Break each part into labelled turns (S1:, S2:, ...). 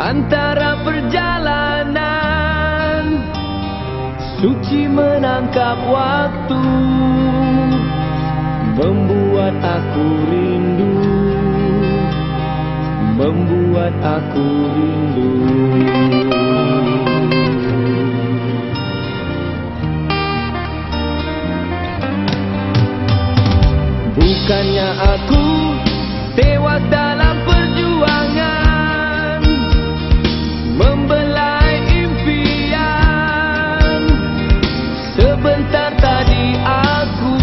S1: Antara perjalanan suci menangkap waktu, membuat aku rindu, membuat aku rindu. Bukannya aku tewas dalam perjuangan, membelai impian. Sebentar tadi aku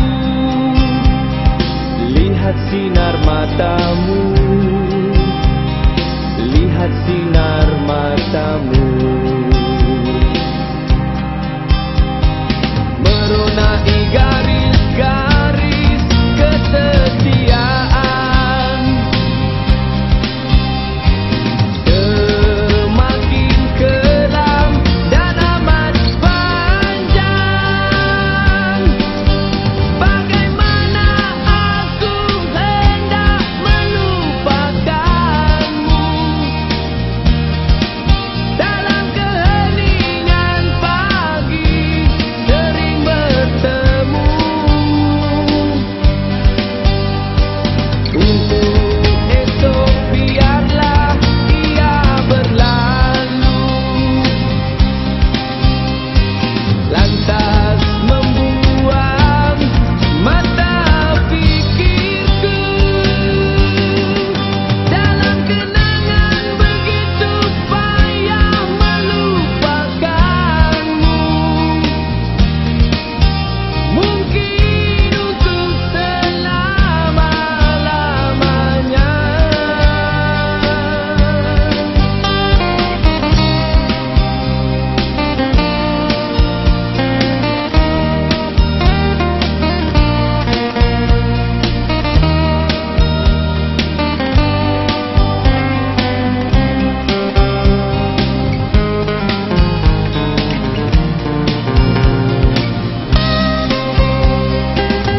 S1: lihat sinar matamu, lihat sinar matamu, meronai garis-garis kesetiaan. Semakin kelam dan amat panjang. Bagaimana aku hendak melupakanmu. Dalam keheningan pagi sering bertemu. Untuk esok biarlah ia berlalu, lantas membuang mata pikirku. Dalam kenangan begitu payah melupakanmu. Mungkin untuk selama-lamanya.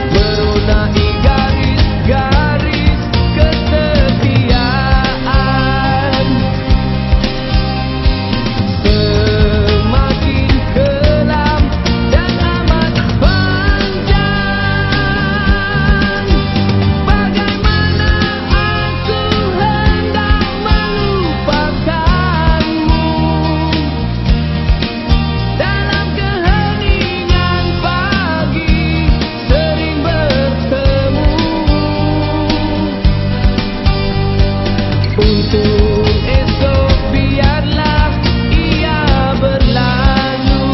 S1: Meronai garis-garis kesetiaan. Semakin kelam dan amat panjang. Bagaimana aku hendak melupakanmu. Dalam keheningan pagi sering bertemu. Untuk esok biarlah ia berlalu,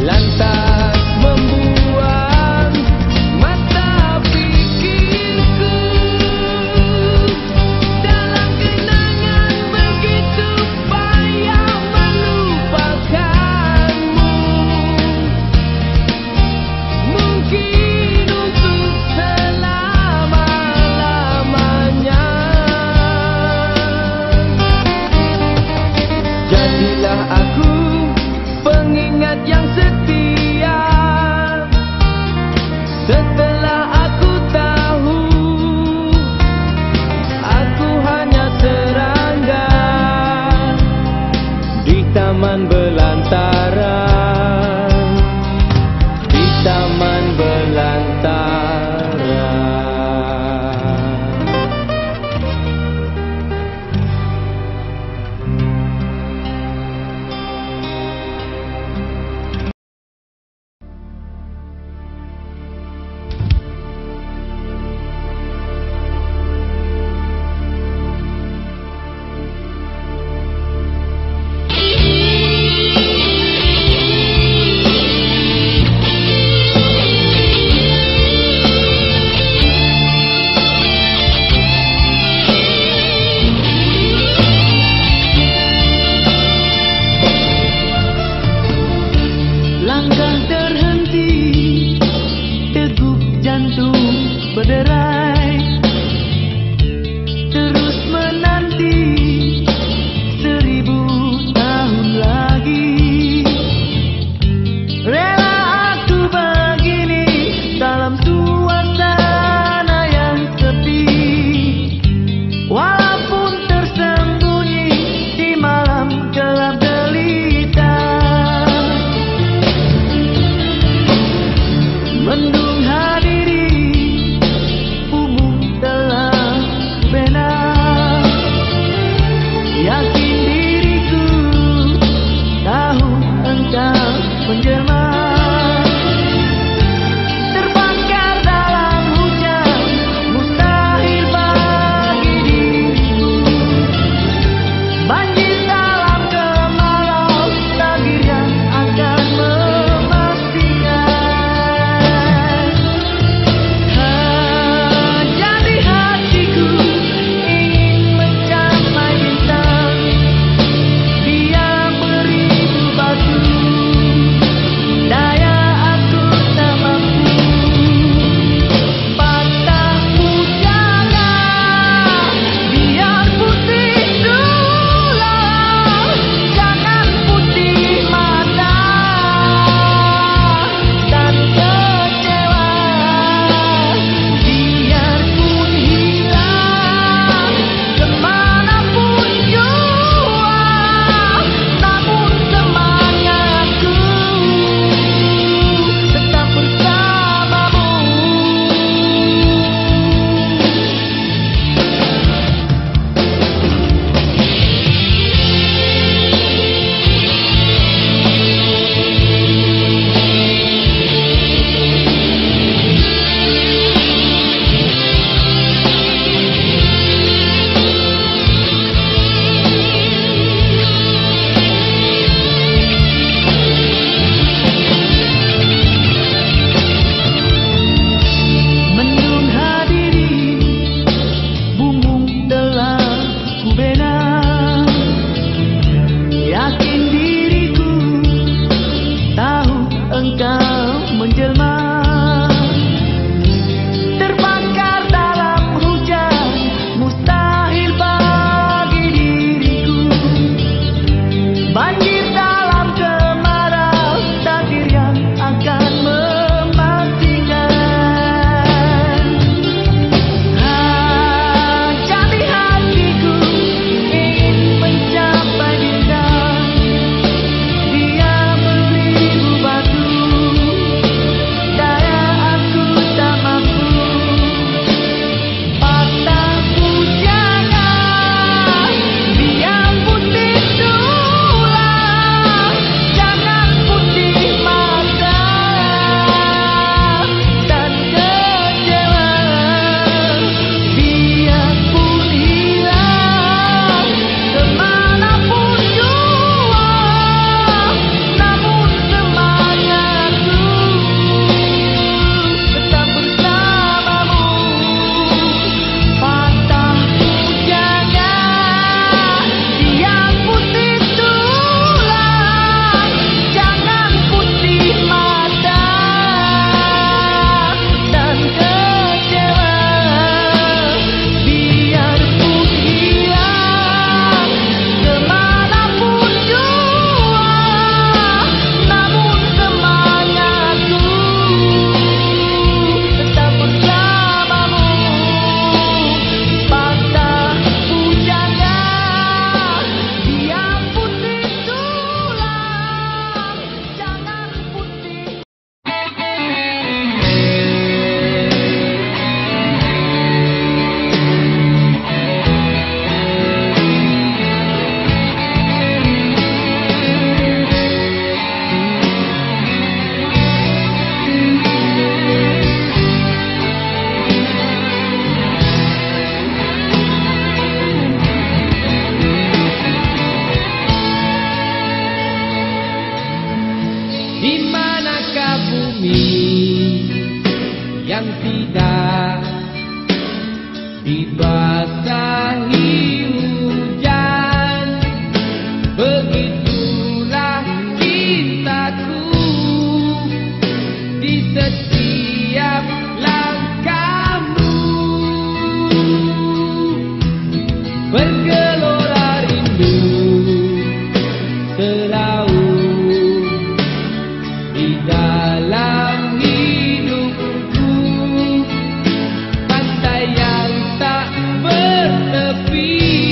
S1: lantas membuang mata pikirku. Dalam kenangan begitu payah melupakanmu. Mungkin untuk selama-lamanya. Jadilah aku pengingat yang setia. Setelah aku tahu aku hanya serangga di taman belantara, di taman belantara. Langkah terhenti, degup jantung berderai, terus menanti 1000 tahun lagi. Rela aku begini dalam suasana yang sepi, walaupun
S2: yang tidak dibasahi hujan. Begitulah cintaku di setiap langkahmu. Bergelora rindu selalu di dalam hidupku. Pantai yang tak bertepi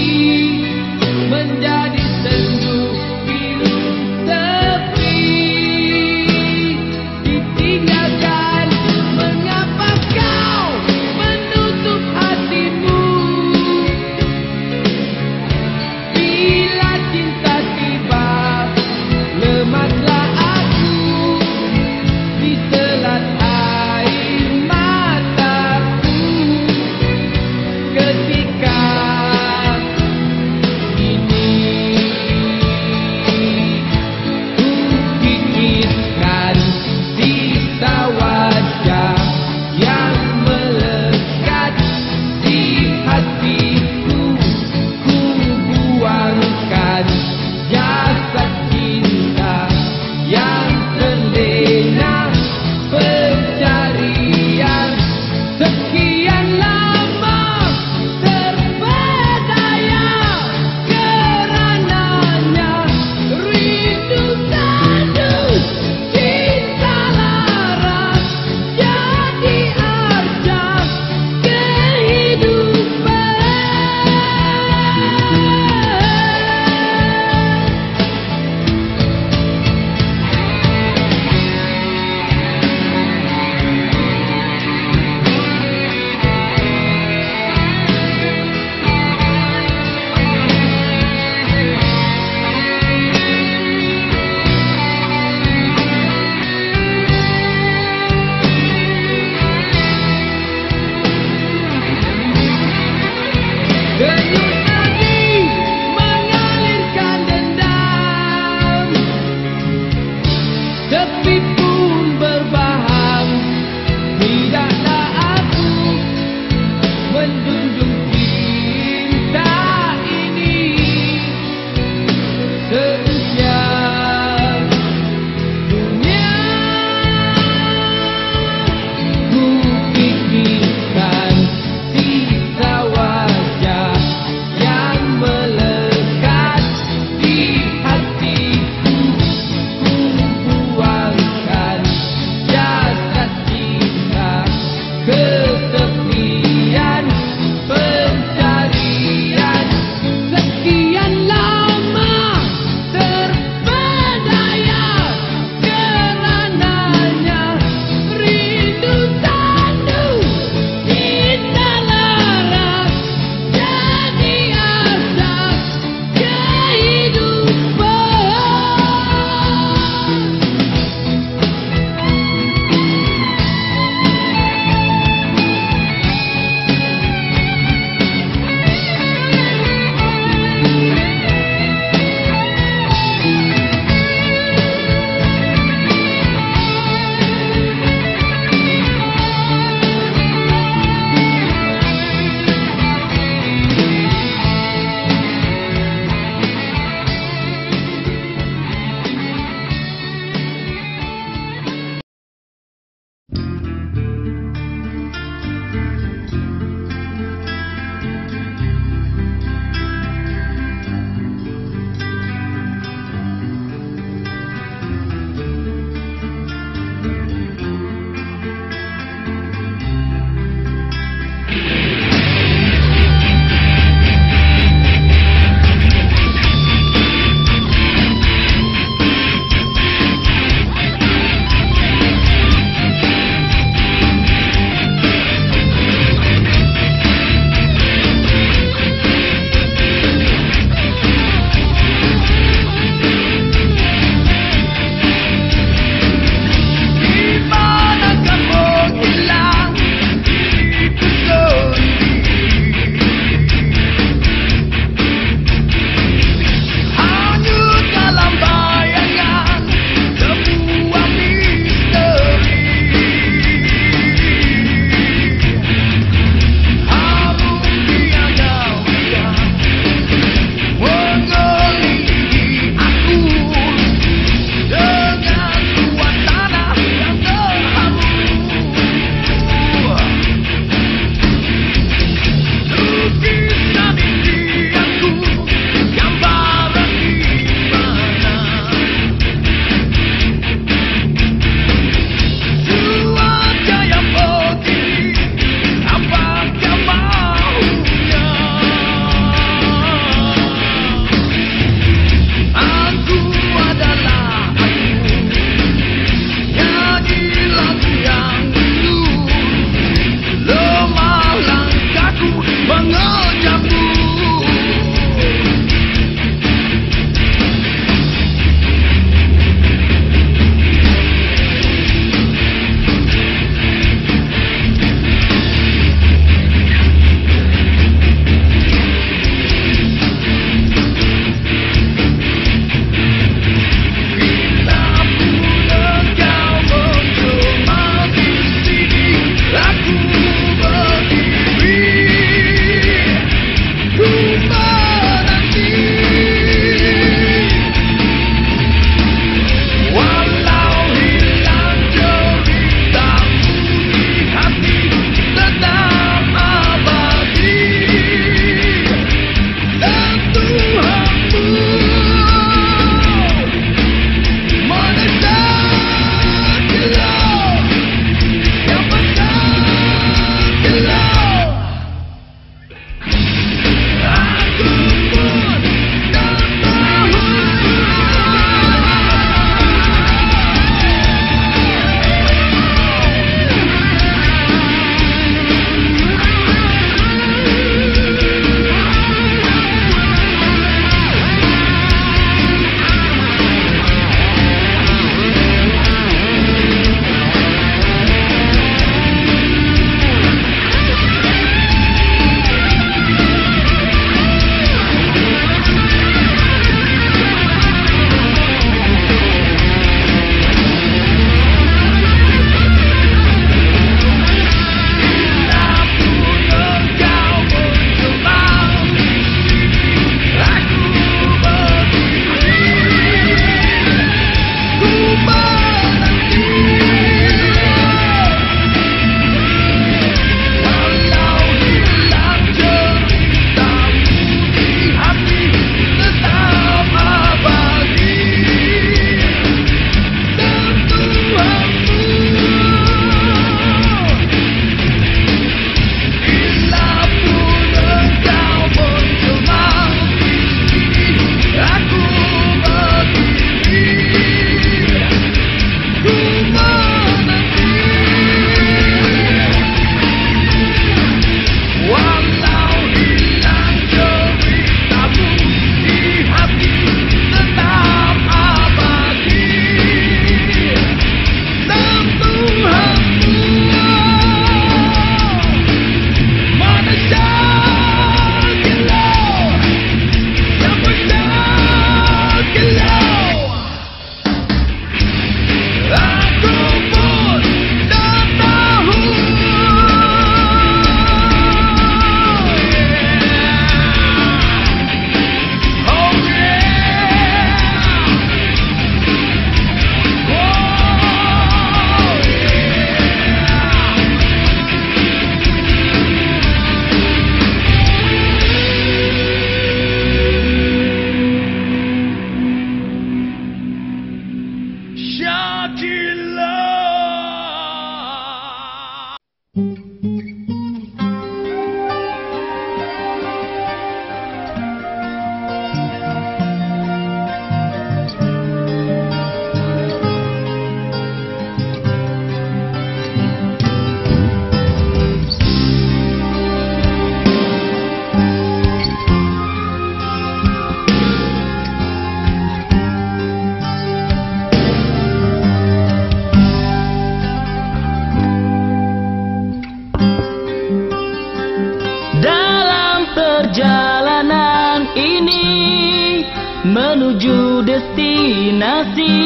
S1: Perjalanan ini menuju destinasi,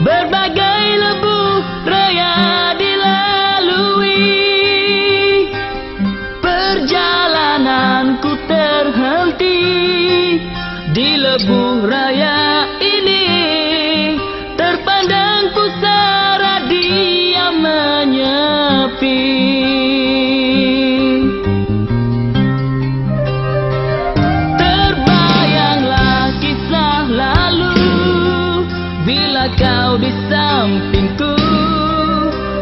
S1: berbagai lebuh raya dilalui. Perjalananku terhenti di lebuh raya ini, terpandang pusara dia menyepi. Kau di sampingku,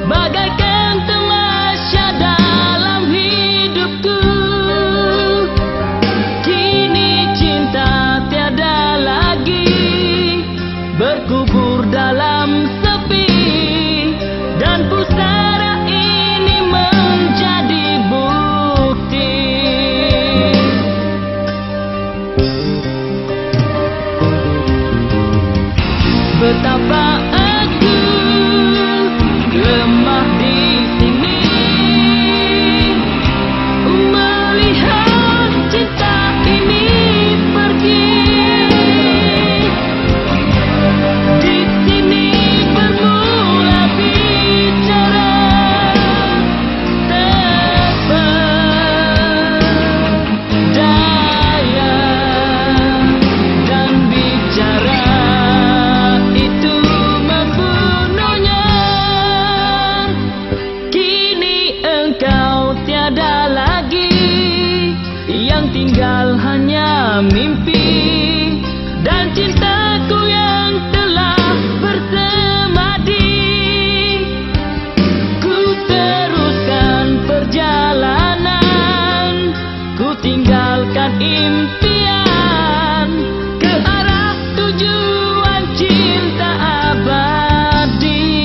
S1: bagaikan tamasya dalam hidupku. Kini cinta tiada lagi berkubur dalam sepi, dan pusara ini menjadi bukti betapa aku lemah di sini, melihat cinta ini pergi. Di sini bermula bicara terpedaya, dan bicara tiada lagi, yang tinggal hanya mimpi dan cintaku yang telah bersemadi. Ku teruskan perjalanan, ku tinggalkan impian ke arah tujuan cinta abadi.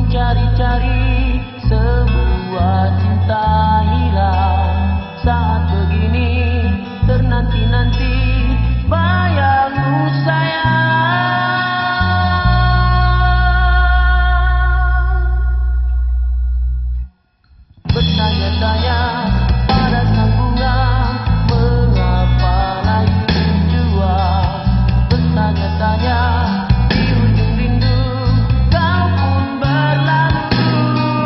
S1: mencari-cari sebuah cinta hilang. Saat begini ternanti-nanti bayangmu sayang. Bertanya-tanya pada sang bunga, mengapa layu jua? Bertanya-tanya di ujung rindu, kau pun berlalu.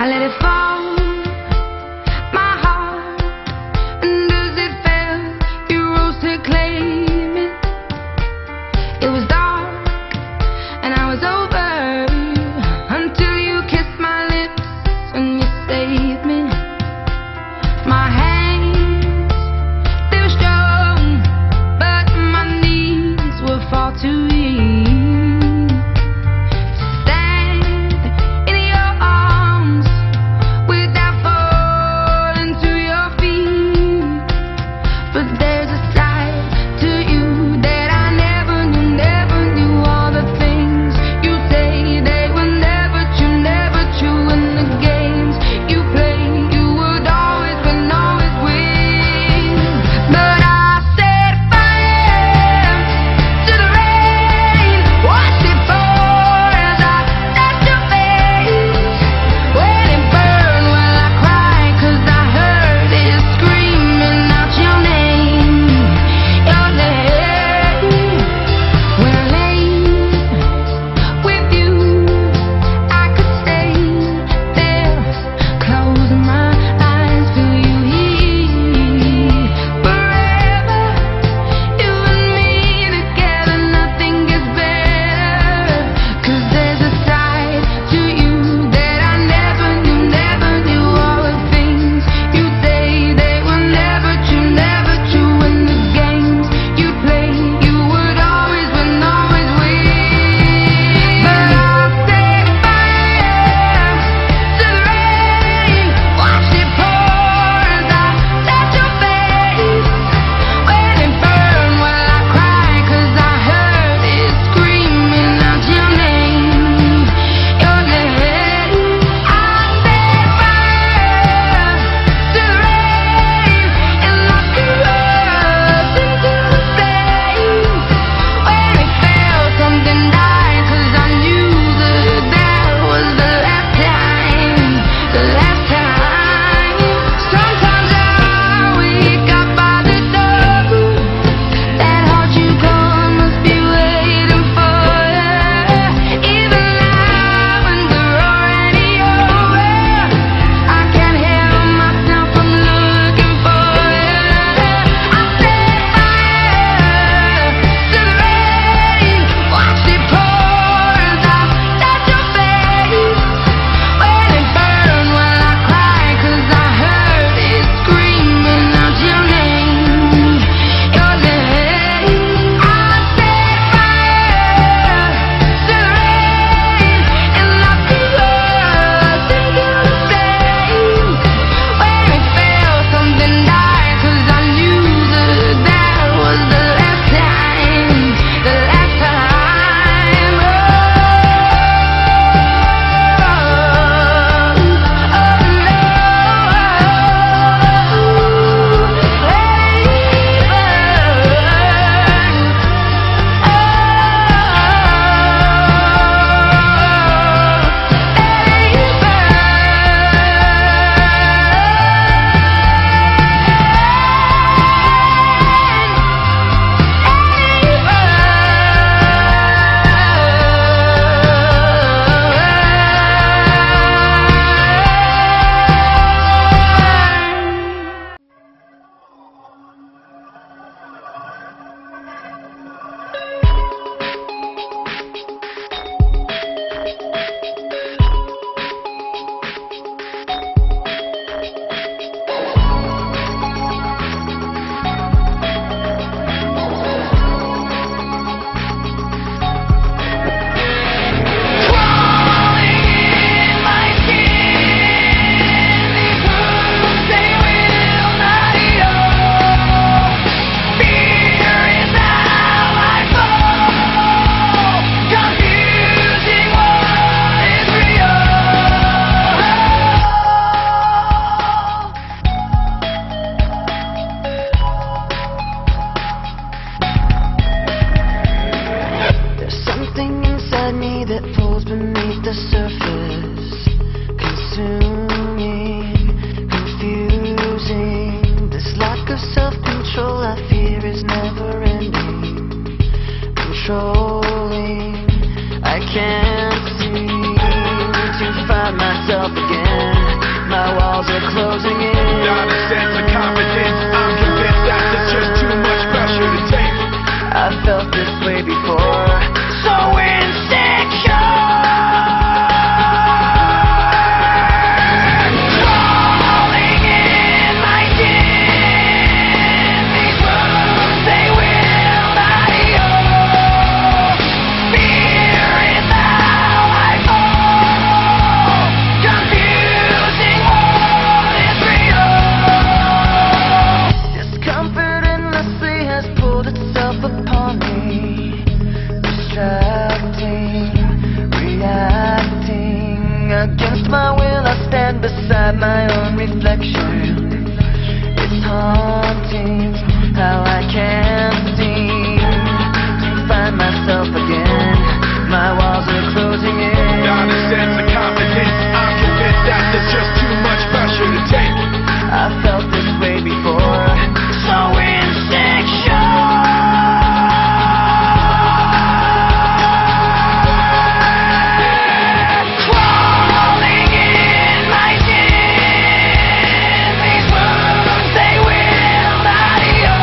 S3: let it fall, my heart, and as it fell, you rose to claim it. It was dark, and I was over, until you kissed my lips, and you saved me. My hands, they were strong, but my knees were far too weak to stand in your arms
S1: floating, how I can't seem to find myself again. My walls are closing in.
S4: Not a sense of confidence. I'm convinced that there's just too much pressure to take.
S1: I felt this way before, so insecure. Crawling in my skin, these wounds they will not heal.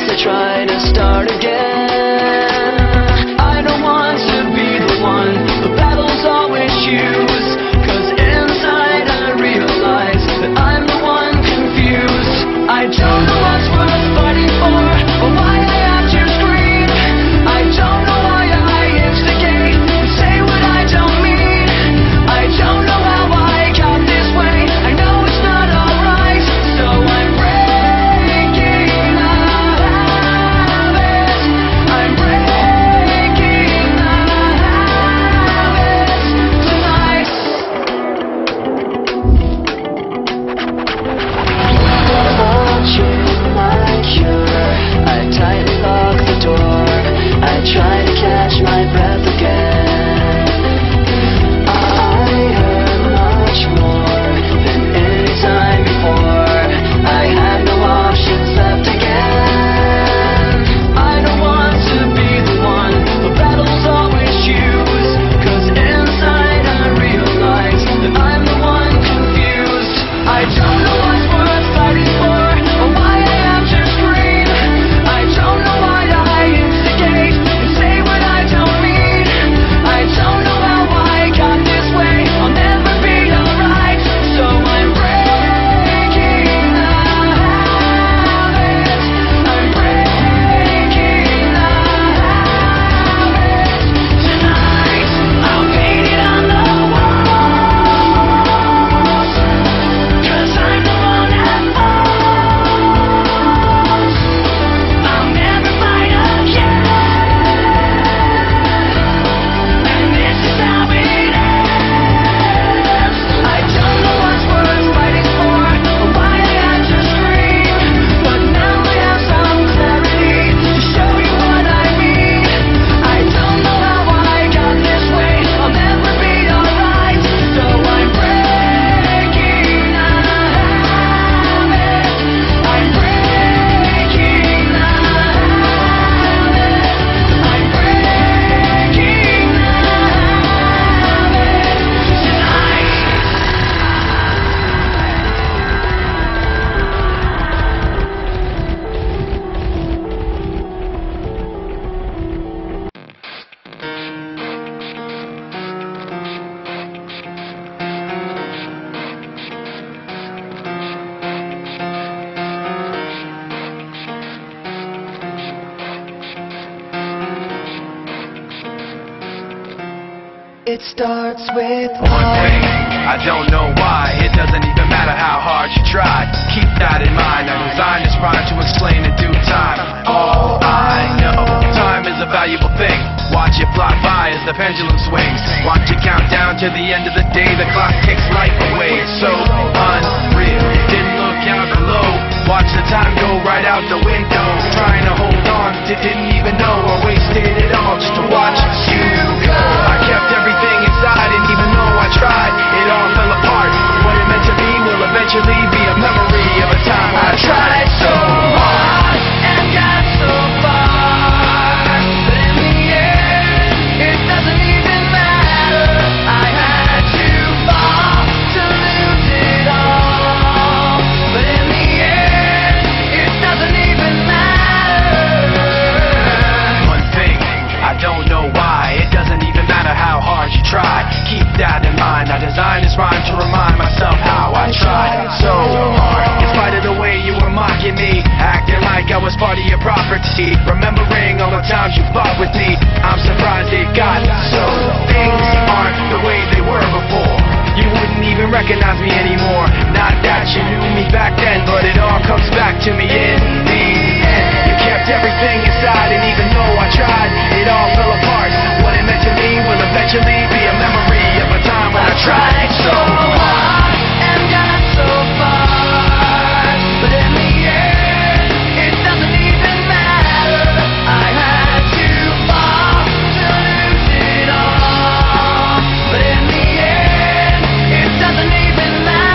S1: least I try to start again. I don't want to be the one the battles always choose, 'cause inside I realize that I'm the one confused. I don't know what's worth fighting for, or why I have to scream. I don't know why I instigate and say what I don't mean. I don't know how I got this way, I know it's not alright, so I'm breaking the habit. I'm breaking the habit tonight. Watching my cure, I tightly lock the door. I try to catch my breath again. I heard much more than any time before. I had no options left again. I don't want to be the one the battles always choose, 'cause inside I realize that I'm the one confused. I don't know what's worth fighting for, or why I have to scream. I don't know why I instigate and say what I don't mean. I don't know how I got this way, I'll never be alright, so I'm breaking the habit. I'm breaking the habit tonight. I'll paint it on the walls, 'cause I'm the one that falls. I'll never fight again, and this is how it ends. I don't know what's worth fighting for, or why I had to scream, but now I have some clarity to show you what I mean. I don't know how I got this way, I'll never be alright, so I'm breaking the habit. I'm breaking the habit. I'm breaking the habit tonight. It starts with
S4: One thing, I don't know why. It doesn't even matter how hard you try. Keep that in mind. I designed this rhyme to explain in due time. All I know, time is a valuable thing. Watch it fly by as the pendulum swings. Watch it count down to the end of the day. The clock takes life away. It's so unreal. Didn't look out below. Watch the time go right out the window. Trying to hold on, didn't even know I wasted it all just to watch you go. I kept everything inside, and even though I tried, it all fell apart. What it meant to be will eventually be a memory of a time I tried so hard
S1: and got so far, but in the end, it doesn't even matter. I had to fall to lose it all, but in the end, it doesn't even matter.
S4: One thing, I don't know why. It doesn't even matter how hard you try. Keep that in mind. I designed this rhyme to remind myself how I tried so hard. In spite of the way you were mocking me, acting like I was part of your property, remembering all the times you fought with me, I'm surprised it got so. Things aren't the way they were before. You wouldn't even recognize me anymore. Not that you knew me back then, but it all comes back to me in the end. You kept everything inside, and even though I tried, it all fell apart. What it meant to me will eventually be a memory of a time when I tried so hard
S1: and got so far, but in the end, it doesn't even matter. I had to fall to lose it all, but in the end, it doesn't even matter.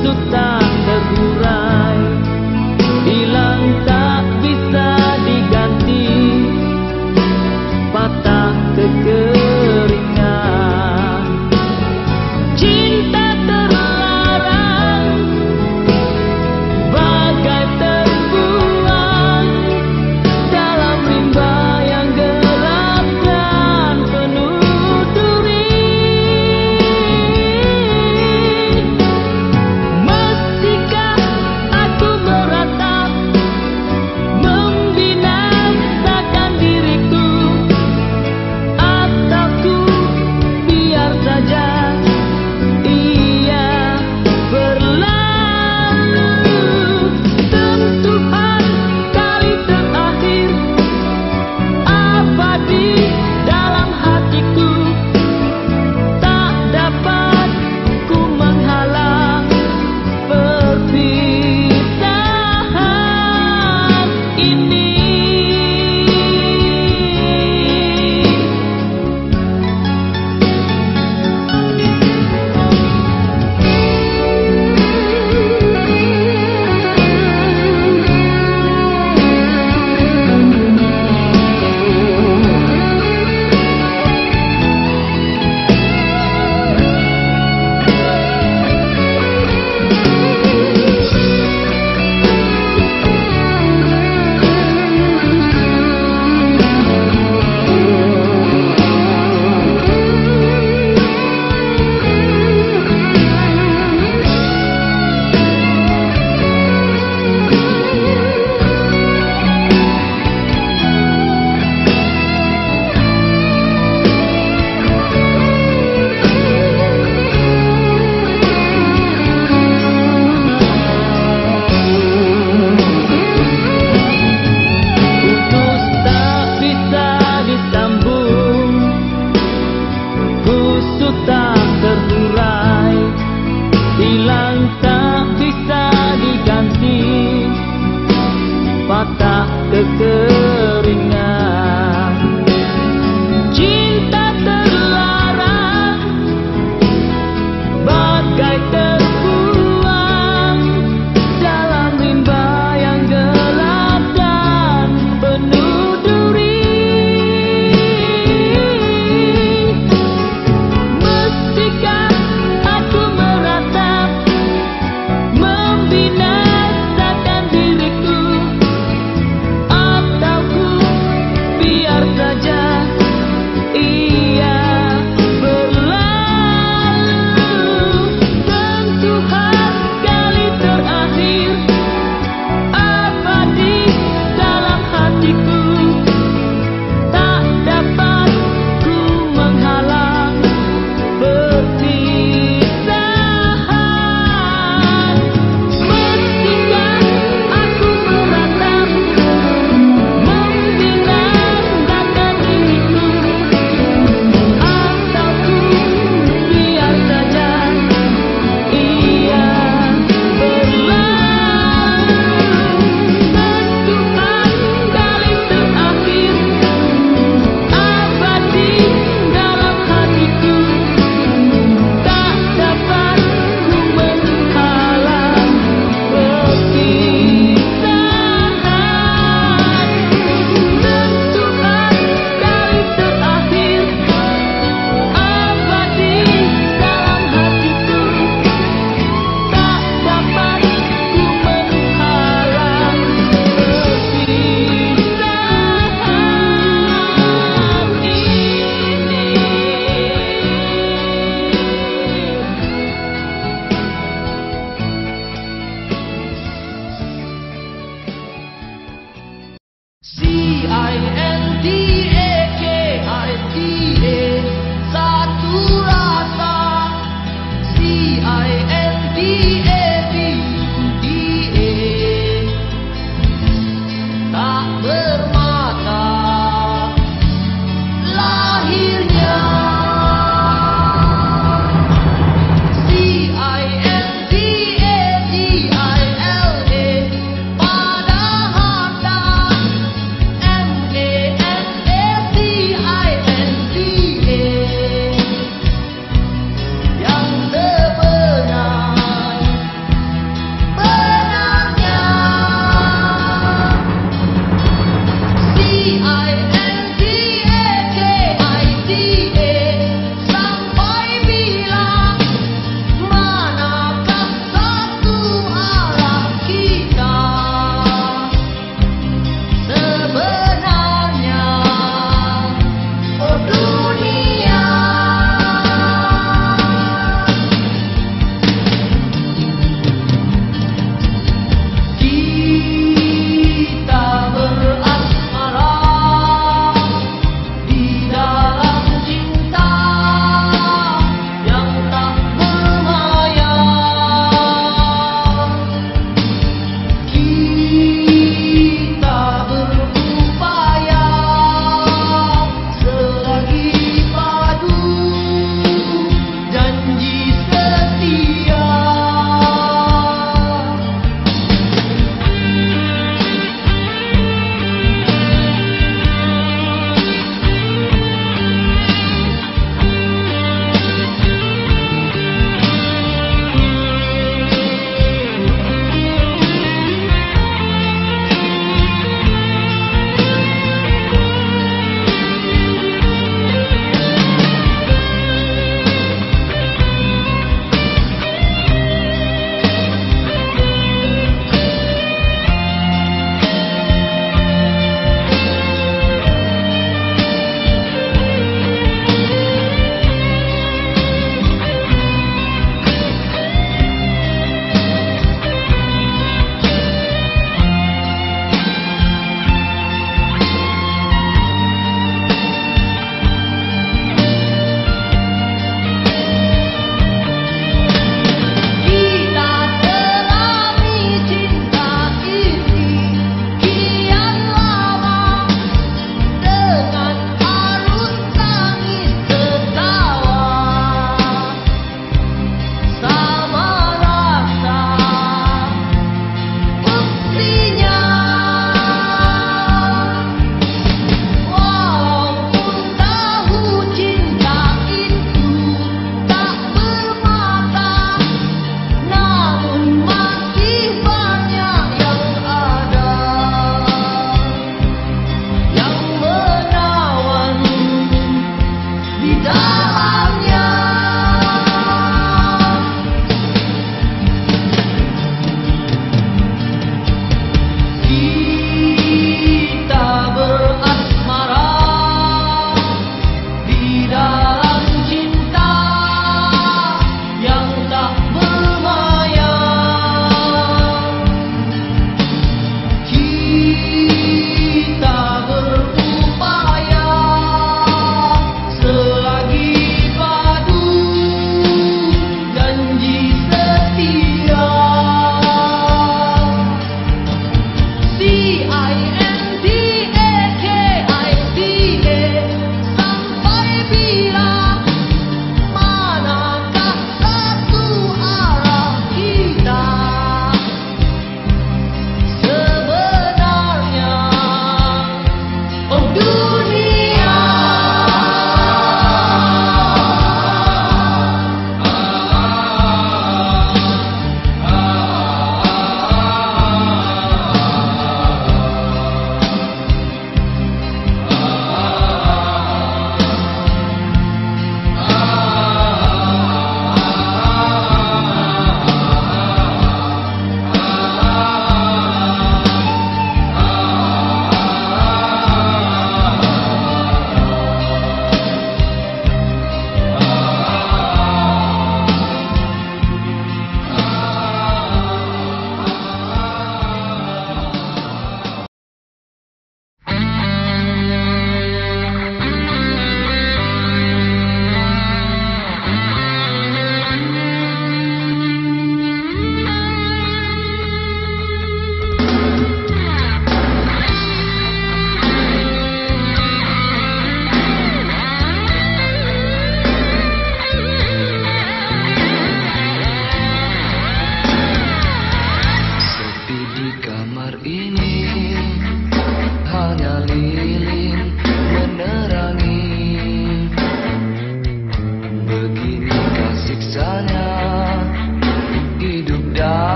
S5: busuk tak terurai, hilang tak bisa diganti, patah kekeringan. Cinta terlarang, bagai terbuang dalam rimba yang gelap dan penuh duri. Mestikah aku meratap, membinasakan diriku, atau ku biar saja ia berlalu. Sentuhan kali terakhir abadi dalam hatiku, tak dapat ku menghalang perpisahan ini. Putus tak bisa disambung, busuk tak terurai, hilang tak bisa diganti, patah kekeringan. Cinta terlarang, bagai terbuang dalam rimba yang gelap dan penuh duri. Mestikah aku meratap, membinasakan diriku,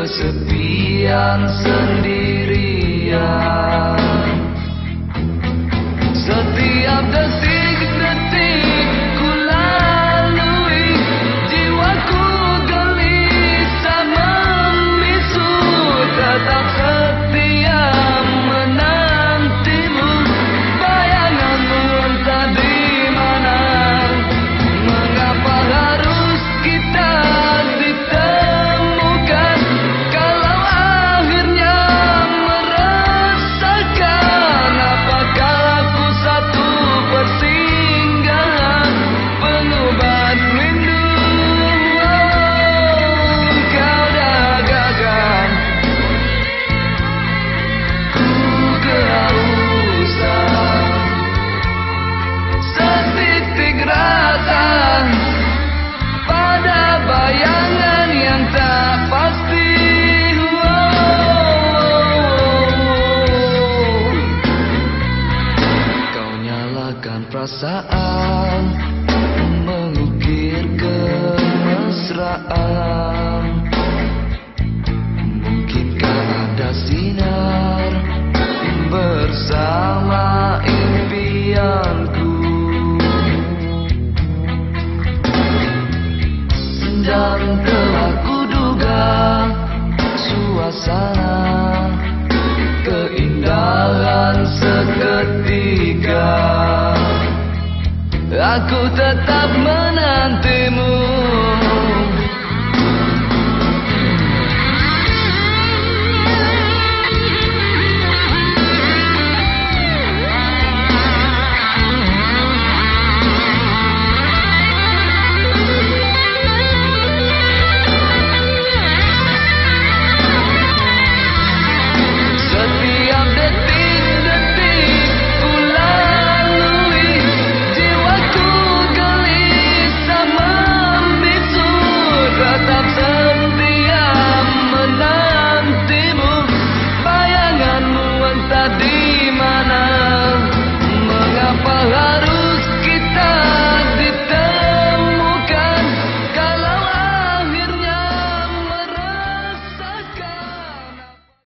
S1: kesepian sendirian. Setiap detik-detik ku lalui, jiwaku gelisah membisu, tetap setia menantimu. Bayanganmu entah di mana, mengapa harus kita ditemukan kalau akhirnya merasakan. Apakah aku satu persinggahan pengobat rindu? Kau dagangkan ku kehausan, setitik rasa pada bayangan yang tak pasti. Kau nyalakan perasaan, mengukir kemesraan. Mungkinkah ada sinar bersama impianku? Dan telah kuduga suasana keindahan seketika. Aku tetap menantimu.